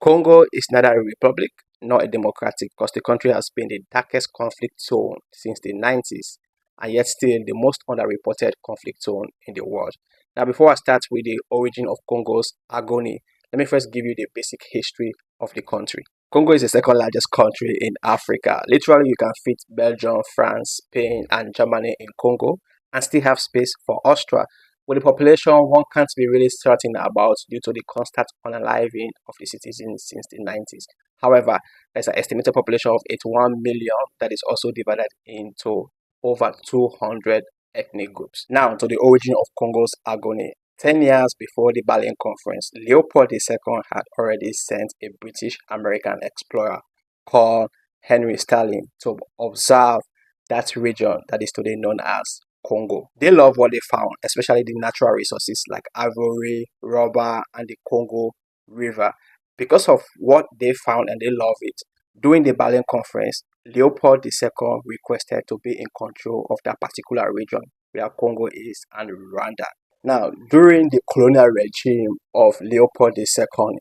Congo is neither a republic nor a democratic because the country has been the darkest conflict zone since the 90s and yet still the most underreported conflict zone in the world. Now, before I start with the origin of Congo's agony, let me first give you the basic history of the country. Congo is the second largest country in Africa. Literally, you can fit Belgium, France, Spain, and Germany in Congo and still have space for Austria. With the population, one can't be really certain about due to the constant unaliving of the citizens since the 90s. However, there's an estimated population of 81 million that is also divided into over 200 ethnic groups. Now, to the origin of Congo's agony. 10 years before the Berlin Conference, Leopold II had already sent a British American explorer called Henry Sterling to observe that region that is today known as Congo. They love what they found, especially the natural resources like ivory, rubber, and the Congo River. Because of what they found and they love it, during the Berlin Conference, Leopold II requested to be in control of that particular region where Congo is and Rwanda. Now, during the colonial regime of Leopold II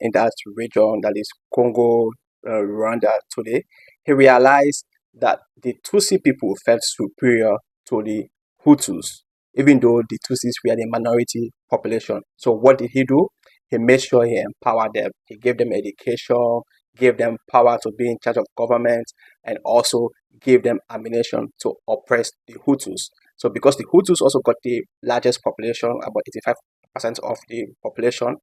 in that region that is Congo, Rwanda today, he realized that the Tutsi people felt superior to the Hutus, even though the Tutsis were the minority population. So what did he do? He made sure he empowered them. He gave them education, gave them power to be in charge of government, and also gave them ammunition to oppress the Hutus. So because the Hutus also got the largest population, about 85% of the population,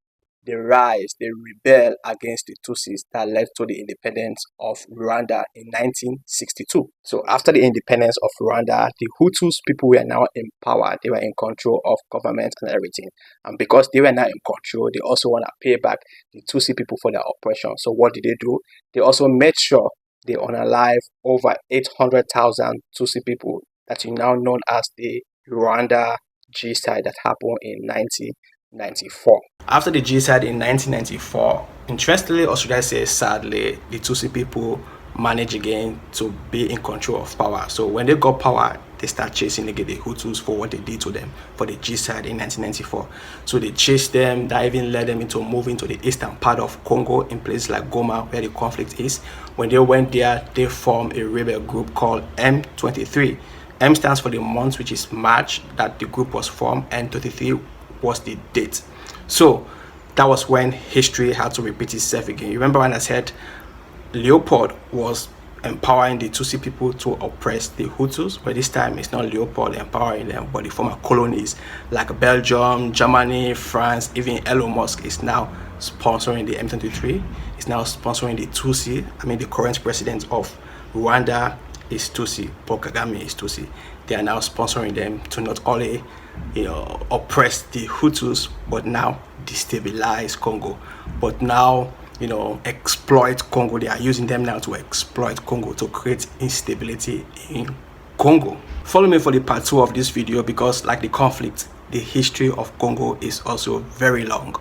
they rebel against the Tutsis that led to the independence of Rwanda in 1962. So after the independence of Rwanda, the Hutus people were now in power. They were in control of government and everything. And because they were now in control, they also want to pay back the Tutsi people for their oppression. So what did they do? They also made sure they unalive over 800,000 Tutsi people that is now known as the Rwanda genocide that happened in 1994. After the genocide in 1994, interestingly, or should I say sadly, the Tutsi people managed again to be in control of power. So when they got power, they start chasing again the Hutus for what they did to them for the genocide in 1994. So they chased them, that even led them into moving to the eastern part of Congo in places like Goma, where the conflict is. When they went there, they formed a rebel group called M23. M stands for the month, which is March, that the group was formed, and 23 was the date. So that was when history had to repeat itself again. You remember when I said Leopold was empowering the Tutsi people to oppress the Hutus, but this time it's not Leopold empowering them, but the former colonies like Belgium, Germany, France, even Elon Musk is now sponsoring the M23. It's now sponsoring the Tutsi. The current president of Rwanda is Tutsi, Paul Kagame is Tutsi. They are now sponsoring them to not only oppress the Hutus, but now destabilize Congo, but now exploit Congo. They are using them now to exploit Congo to create instability in Congo. Follow me for the part 2 of this video because like the conflict, the history of Congo is also very long.